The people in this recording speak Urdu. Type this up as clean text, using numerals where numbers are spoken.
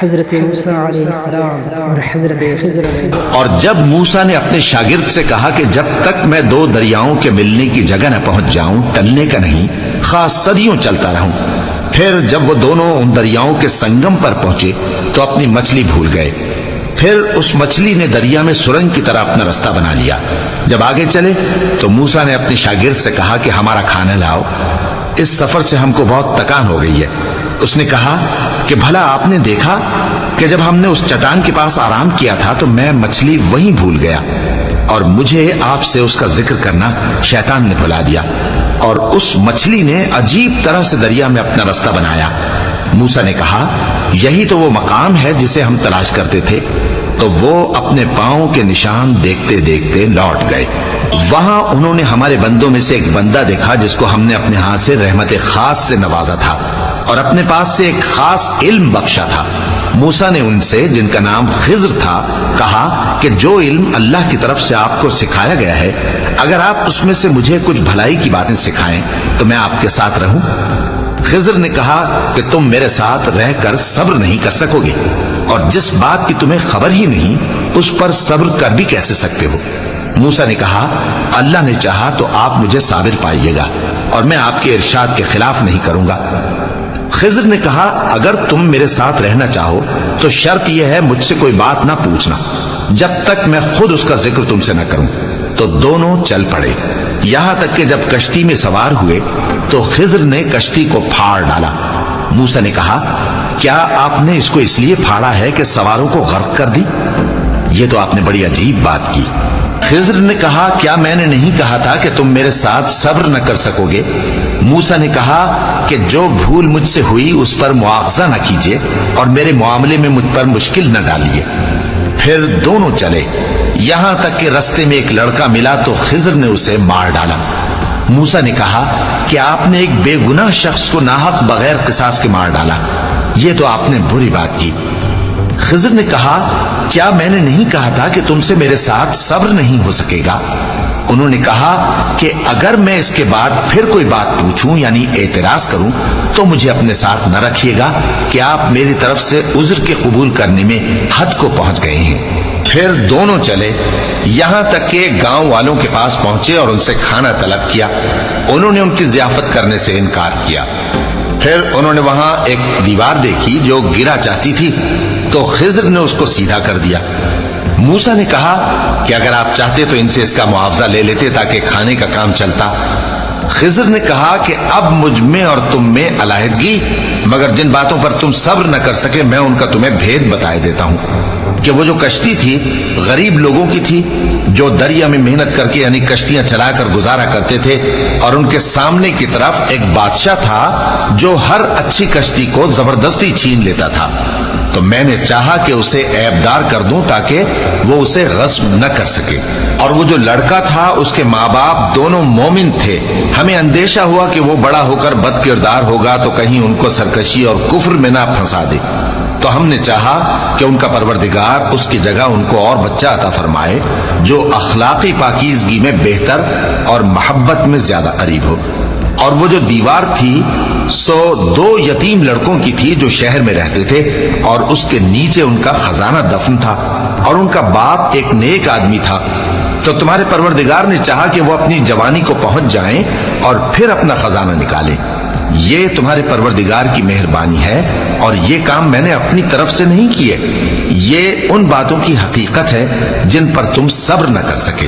حضرت موسیٰ علیہ السلام اور حضرت خضر علیہ السلام۔ اور جب موسیٰ نے اپنے شاگرد سے کہا کہ جب تک میں دو دریاؤں کے ملنے کی جگہ نہ پہنچ جاؤں ٹلنے کا نہیں، خاص صدیوں چلتا رہوں۔ پھر جب وہ دونوں ان دریاؤں کے سنگم پر پہنچے تو اپنی مچھلی بھول گئے۔ پھر اس مچھلی نے دریا میں سرنگ کی طرح اپنا رستہ بنا لیا۔ جب آگے چلے تو موسیٰ نے اپنی شاگرد سے کہا کہ ہمارا کھانا لاؤ، اس سفر سے ہم کو بہت تکان ہو گئی ہے۔ اس نے کہا کہ بھلا آپ نے دیکھا کہ جب ہم نے اس چٹان کے پاس آرام کیا تھا تو میں مچھلی وہیں بھول گیا، اور مجھے آپ سے اس کا ذکر کرنا شیطان نے بھلا دیا، اور اس مچھلی نے عجیب طرح سے دریا میں اپنا رستہ بنایا۔ موسیٰ نے کہا یہی تو وہ مقام ہے جسے ہم تلاش کرتے تھے۔ تو وہ اپنے پاؤں کے نشان دیکھتے دیکھتے لوٹ گئے۔ وہاں انہوں نے ہمارے بندوں میں سے ایک بندہ دیکھا جس کو ہم نے اپنے ہاتھ سے رحمت خاص سے نوازا تھا اور اپنے پاس سے ایک خاص علم بخشا تھا۔ موسیٰ نے ان سے جن کا نام خضر تھا کہا کہ جو علم اللہ کی طرف سے آپ کو سکھایا گیا ہے، اگر آپ اس میں سے مجھے کچھ بھلائی کی باتیں سکھائیں تو میں آپ کے ساتھ رہوں۔ خضر نے کہا کہ تم میرے ساتھ رہ کر صبر نہیں کر سکو گے، اور جس بات کی تمہیں خبر ہی نہیں اس پر صبر کر بھی کیسے سکتے ہو؟ موسیٰ نے کہا اللہ نے چاہا تو آپ مجھے صابر پائیے گا، اور میں آپ کے ارشاد کے خلاف نہیں کروں گا۔ خضر نے کہا اگر تم میرے ساتھ رہنا چاہو تو شرط یہ ہے مجھ سے کوئی بات نہ پوچھنا جب تک میں خود اس کا ذکر تم سے نہ کروں۔ تو دونوں چل پڑے، یہاں تک کہ جب کشتی میں سوار ہوئے تو خضر نے کشتی کو پھاڑ ڈالا۔ موسیٰ نے کہا کیا آپ نے اس کو اس لیے پھاڑا ہے کہ سواروں کو غرق کر دی؟ یہ تو آپ نے بڑی عجیب بات کی۔ خضر نے کہا کیا میں نے نہیں کہا تھا کہ تم میرے ساتھ صبر نہ کر سکو گے؟ موسیٰ نے کہا کہ جو بھول مجھ سے ہوئی اس پر مواخذہ نہ کیجیے اور میرے معاملے میں مجھ پر مشکل نہ ڈالیے۔ پھر دونوں چلے، یہاں تک کہ رستے میں ایک لڑکا ملا تو خضر نے اسے مار ڈالا۔ موسیٰ نے کہا کہ آپ نے ایک بے گناہ شخص کو ناحق بغیر قصاص کے مار ڈالا، یہ تو آپ نے بری بات کی۔ خضر نے کہا کیا میں نے نہیں کہا تھا کہ تم سے میرے ساتھ صبر نہیں ہو سکے گا؟ انہوں نے کہا کہ اگر میں اس کے بعد پھر کوئی بات پوچھوں یعنی اعتراض کروں تو مجھے اپنے ساتھ نہ رکھیے گا کہ آپ میری طرف سے عذر کے قبول کرنے میں حد کو پہنچ گئے ہیں۔ پھر دونوں چلے، یہاں تک کہ گاؤں والوں کے پاس پہنچے اور ان سے کھانا طلب کیا۔ انہوں نے ان کی ضیافت کرنے سے انکار کیا۔ پھر انہوں نے وہاں ایک دیوار دیکھی جو گرا چاہتی تھی تو خضر نے اس کو سیدھا کر دیا۔ موسیٰ نے کہا کہ اگر آپ چاہتے تو ان سے اس کا معاوضہ لے لیتے تاکہ کھانے کا کام چلتا۔ خضر نے کہا کہ اب مجھ میں اور تم میں علیحدگی، مگر جن باتوں پر تم صبر نہ کر سکے میں ان کا تمہیں بھید بتائے دیتا ہوں کہ وہ جو کشتی تھی غریب لوگوں کی تھی جو دریا میں محنت کر کے یعنی کشتیاں چلا کر گزارا کرتے تھے، اور ان کے سامنے کی طرف ایک بادشاہ تھا جو ہر اچھی کشتی کو زبردستی چھین لیتا تھا۔ تو میں نے چاہا کہ اسے عیبدار کر دوں تاکہ وہ اسے غصب نہ کر سکے، اور وہ جو لڑکا تھا اس کے ماں باپ دونوں مومن تھے۔ ہمیں اندیشہ ہوا کہ وہ بڑا ہو کر بد کردار ہوگا تو کہیں ان کو سرکشی اور کفر میں نہ پھنسا دے، تو ہم نے چاہا کہ ان کا پروردگار اس کی جگہ ان کو اور بچہ عطا فرمائے جو اخلاقی پاکیزگی میں بہتر اور محبت میں زیادہ قریب ہو۔ اور وہ جو دیوار تھی سو 2 یتیم لڑکوں کی تھی جو شہر میں رہتے تھے، اور اس کے نیچے ان کا خزانہ دفن تھا، اور ان کا باپ ایک نیک آدمی تھا۔ تو تمہارے پروردگار نے چاہا کہ وہ اپنی جوانی کو پہنچ جائیں اور پھر اپنا خزانہ نکالیں۔ یہ تمہارے پروردگار کی مہربانی ہے، اور یہ کام میں نے اپنی طرف سے نہیں کیے، یہ ان باتوں کی حقیقت ہے جن پر تم صبر نہ کر سکے۔